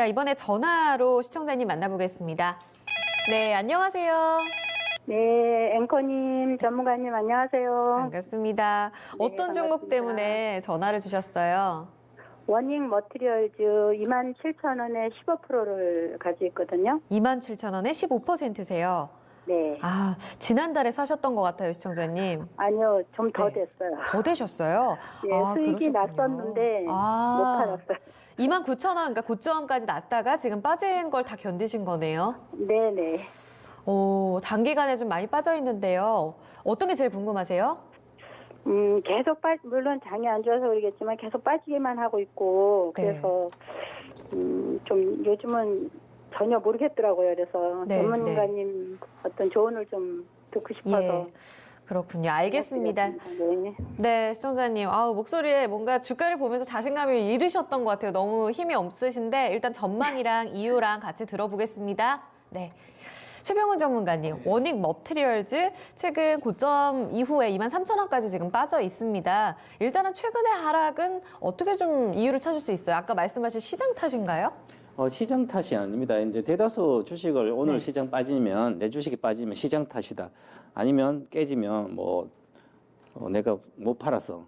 이번에 전화로 시청자님 만나보겠습니다. 네, 안녕하세요. 네, 앵커님, 전문가님 안녕하세요. 반갑습니다. 네, 어떤 종목 반갑습니다. 때문에 전화를 주셨어요? 워닝 머티리얼즈 27,000원에 15%를 가지고 있거든요. 27,000원에 15%세요. 네. 아, 지난달에 사셨던 것 같아요, 시청자님. 아니요, 좀 더 네. 됐어요. 더 되셨어요? 예, 아, 수익이 그러셨군요. 났었는데 못 팔았어요. 29,000원, 그러니까 고점까지 났다가 지금 빠진 걸 다 견디신 거네요. 네네. 오, 단기간에 좀 많이 빠져 있는데요. 어떤 게 제일 궁금하세요? 계속 물론 장이 안 좋아서 그러겠지만 계속 빠지기만 하고 있고, 네. 그래서, 좀 요즘은 전혀 모르겠더라고요. 그래서 네, 전문가님 어떤 조언을 좀 듣고 싶어서. 예, 그렇군요. 알겠습니다. 네. 네, 시청자님. 목소리에 뭔가 주가를 보면서 자신감을 잃으셨던 것 같아요. 너무 힘이 없으신데 일단 전망이랑 이유랑 같이 들어보겠습니다. 네. 최병훈 전문가님, 워닝 머티리얼즈 최근 고점 이후에 23,000원까지 지금 빠져 있습니다. 일단은 최근의 하락은 어떻게 좀 이유를 찾을 수 있어요? 아까 말씀하신 시장 탓인가요? 시장 탓이 아닙니다. 이제 대다수 주식을 오늘 네. 시장 빠지면 내 주식이 빠지면 시장 탓이다. 아니면 깨지면 내가 못 팔아서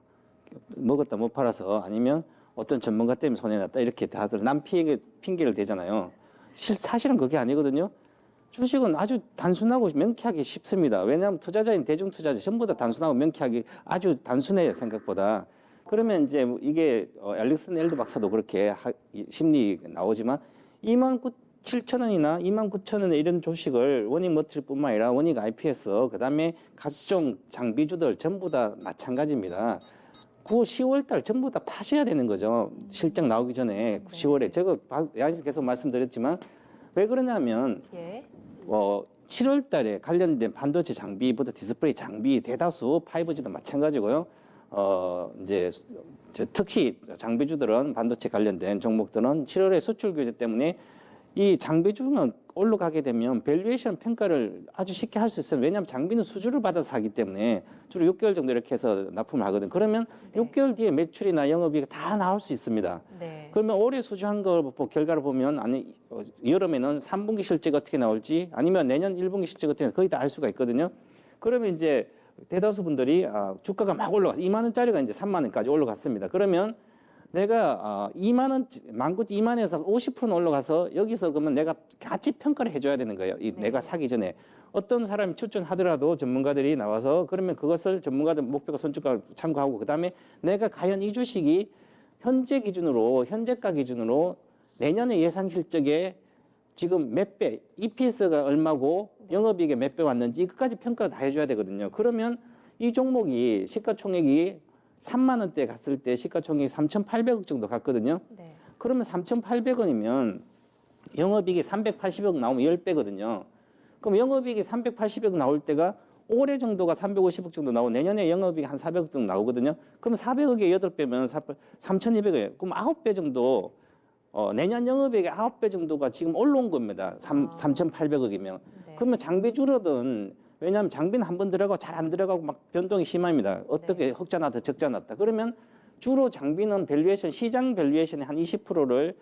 먹었다 못 팔아서 아니면 어떤 전문가 때문에 손해 났다 이렇게 다들 남 핑계를 대잖아요. 사실은 그게 아니거든요. 주식은 아주 단순하고 명쾌하기 쉽습니다. 왜냐하면 투자자인 대중투자자 전부 다 단순하고 명쾌하기 아주 단순해요, 생각보다. 그러면 이제 이게 알렉산더 엘드 박사도 그렇게 심리 나오지만 27,000원이나 29,000원의 이런 주식을 워닝 머티리얼뿐만 아니라 워닝 IPS 그다음에 각종 장비주들 전부 다 마찬가지입니다. 10월 달 전부 다 파셔야 되는 거죠. 실적 나오기 전에 10월에 제가 양에서 계속 말씀드렸지만 왜 그러냐면 예. 7월 달에 관련된 반도체 장비보다 디스플레이 장비 대다수 5G도 마찬가지고요. 이제 특히 장비주들은 반도체 관련된 종목들은 7월에 수출 규제 때문에 이 장비주는 올라가게 되면 밸류에이션 평가를 아주 쉽게 할 수 있어요. 왜냐하면 장비는 수주를 받아서 사기 때문에 주로 6개월 정도 이렇게 해서 납품을 하거든요. 그러면 네. 6개월 뒤에 매출이나 영업이익이 다 나올 수 있습니다. 네. 그러면 올해 수주한 거 결과를 보면 여름에는 3분기 실적 어떻게 나올지 아니면 내년 1분기 실적 어떻게 거의 다 알 수가 있거든요. 그러면 이제 대다수 분들이 주가가 막 올라가서 2만 원짜리가 이제 3만 원까지 올라갔습니다. 그러면 내가 2만 원, 2만에서 50% 올라가서 여기서 그러면 내가 같이 평가를 해줘야 되는 거예요. 내가 사기 전에 어떤 사람이 추천하더라도 전문가들이 나와서 그러면 그것을 전문가들 목표가 손주가를 참고하고 그 다음에 내가 과연 이 주식이 현재가 기준으로 내년의 예상 실적에 지금 몇 배, EPS가 얼마고 영업이익에 몇 배 왔는지 이것까지 평가를 다 해줘야 되거든요. 그러면 이 종목이 시가총액이 3만 원대 갔을 때 시가총액이 3,800억 정도 갔거든요. 네. 그러면 3,800원이면 영업이익이 380억 나오면 10배거든요. 그럼 영업이익이 380억 나올 때가 올해 정도가 350억 정도 나오고 내년에 영업이익이 한 400억 정도 나오거든요. 그럼 400억에 8배면 3,200억이에요. 그럼 9배 정도 내년 영업이익의 9배 정도가 지금 올라온 겁니다. 3,800억이면. 네. 그러면 장비 줄어든 왜냐하면 장비는 한 번 들어가고 잘 안 들어가고 막 변동이 심합니다. 어떻게 흑자 났다 적자 났다. 그러면 주로 장비는 밸류에이션 시장 밸류에이션의 한 20%를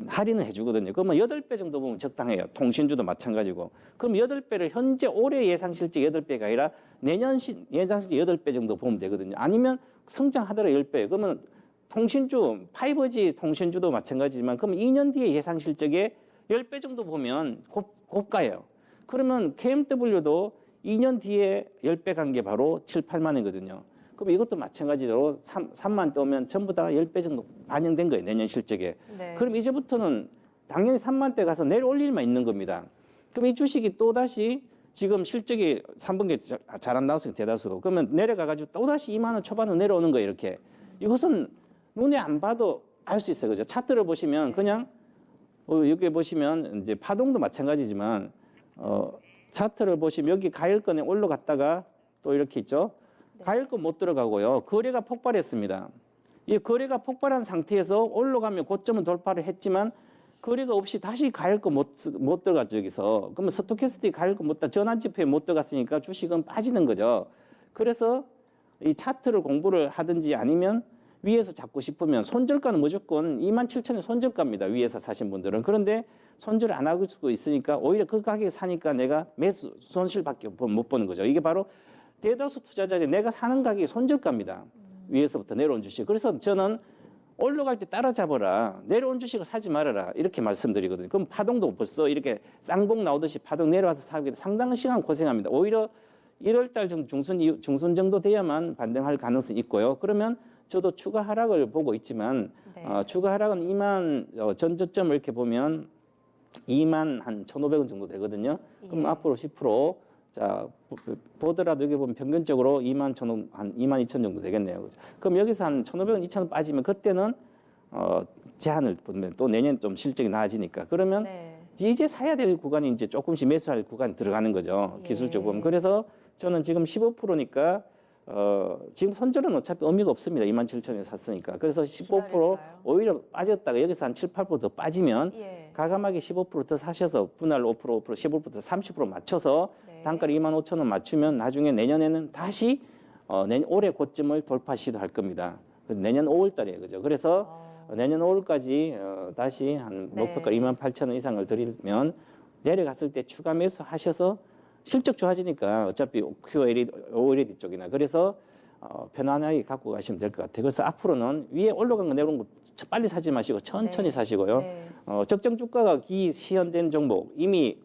할인을 해주거든요. 그러면 8배 정도 보면 적당해요. 통신주도 마찬가지고. 그럼 8배를 현재 올해 예상 실적 8배가 아니라 내년 예상 실적 8배 정도 보면 되거든요. 아니면 성장하더라도 10배. 그러면 통신주, 5G 통신주도 마찬가지지만 그럼 2년 뒤에 예상 실적에 10배 정도 보면 고가예요. 그러면 KMW도 2년 뒤에 10배 간 게 바로 7, 8만 원이거든요. 그럼 이것도 마찬가지로 3만 떠면 전부 다 10배 정도 반영된 거예요. 내년 실적에. 네. 그럼 이제부터는 당연히 3만 대 가서 내려올 일만 있는 겁니다. 그럼 이 주식이 또다시 지금 실적이 3분기 잘 안 나왔으니까 대다수. 그러면 내려가가지고 또다시 2만 원 초반으로 내려오는 거예요. 이렇게. 이것은 눈에 안 봐도 알 수 있어요. 그죠? 차트를 보시면 그냥 여기 보시면 이제 파동도 마찬가지지만 차트를 보시면 여기 가열권에 올라갔다가 또 이렇게 있죠. 가열권 못 들어가고요. 거래가 폭발했습니다. 이 거래가 폭발한 상태에서 올라가면 고점은 돌파를 했지만 거래가 없이 다시 가열권 못 들어갔죠. 여기서. 그러면 스토캐스틱 가열권 못 전환지표에 못 들어갔으니까 주식은 빠지는 거죠. 그래서 이 차트를 공부를 하든지 아니면 위에서 잡고 싶으면 손절가는 무조건 27,000원 손절가입니다. 위에서 사신 분들은. 그런데 손절 안 하고 있으니까 오히려 그 가격에 사니까 내가 매수 손실밖에 못 보는 거죠. 이게 바로 대다수 투자자들이 내가 사는 가격이 손절가입니다. 위에서부터 내려온 주식. 그래서 저는 올라갈 때 따라잡아라. 내려온 주식을 사지 말아라. 이렇게 말씀드리거든요. 그럼 파동도 벌써 이렇게 쌍봉 나오듯이 파동 내려와서 사게 돼 상당한 시간 고생합니다. 오히려 1월 달 정도 중순 정도 돼야만 반등할 가능성이 있고요. 그러면 저도 추가 하락을 보고 있지만 네. 추가 하락은 2만 전저점을 이렇게 보면 2만 한 1,500원 정도 되거든요. 그럼 예. 앞으로 10% 자 보더라도 여기 보면 평균적으로 2만 1,500, 한 2만 2천 정도 되겠네요. 그죠? 그럼 여기서 한 1,500원, 2,000원 빠지면 그때는 제한을 보면 또 내년 좀 실적이 나아지니까 그러면 네. 이제 사야 될 구간이 이제 조금씩 매수할 구간이 들어가는 거죠. 예. 기술적으로 보면. 그래서 저는 지금 15%니까 지금 손절은 어차피 의미가 없습니다. 27,000원에 샀으니까. 그래서 15% 기다릴까요? 오히려 빠졌다가 여기서 한 7, 8%더 빠지면 예. 가감하게 15% 사셔서 분할 5%, 15%, 30% 맞춰서 네. 단가를 25,000원 맞추면 나중에 내년에는 다시 올해 고점을 돌파 시도할 겁니다. 그래서 내년 5월 달이에요. 그죠? 그래서 내년 5월까지 다시 한 네. 목표가 28,000원 이상을 드리면 내려갔을 때 추가 매수하셔서 실적 좋아지니까 어차피 QLED, OLED 쪽이나 그래서 편안하게 갖고 가시면 될 것 같아요. 그래서 앞으로는 위에 올라간 거 내려온 거 빨리 사지 마시고 천천히 네. 사시고요. 네. 적정 주가가 시현된 종목 이미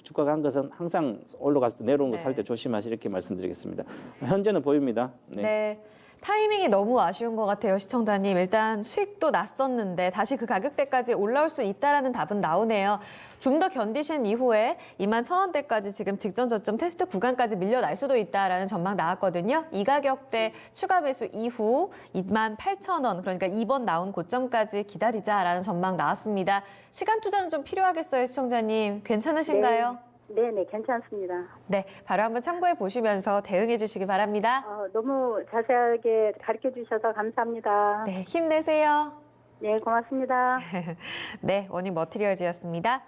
주가가 한 것은 항상 올라갈 때 내려온 거 네. 살 때 조심하시 이렇게 말씀드리겠습니다. 현재는 보입니다. 네. 네. 타이밍이 너무 아쉬운 것 같아요, 시청자님. 일단 수익도 났었는데 다시 그 가격대까지 올라올 수 있다라는 답은 나오네요. 좀 더 견디신 이후에 21,000원대까지 지금 직전 저점 테스트 구간까지 밀려날 수도 있다라는 전망 나왔거든요. 이 가격대 추가 매수 이후 28,000원, 그러니까 이번 나온 고점까지 기다리자라는 전망 나왔습니다. 시간 투자는 좀 필요하겠어요, 시청자님. 괜찮으신가요? 네네, 괜찮습니다. 네, 바로 한번 참고해 보시면서 대응해 주시기 바랍니다. 너무 자세하게 가르쳐 주셔서 감사합니다. 네, 힘내세요. 네, 고맙습니다. 네, 워닝 머티리얼즈였습니다.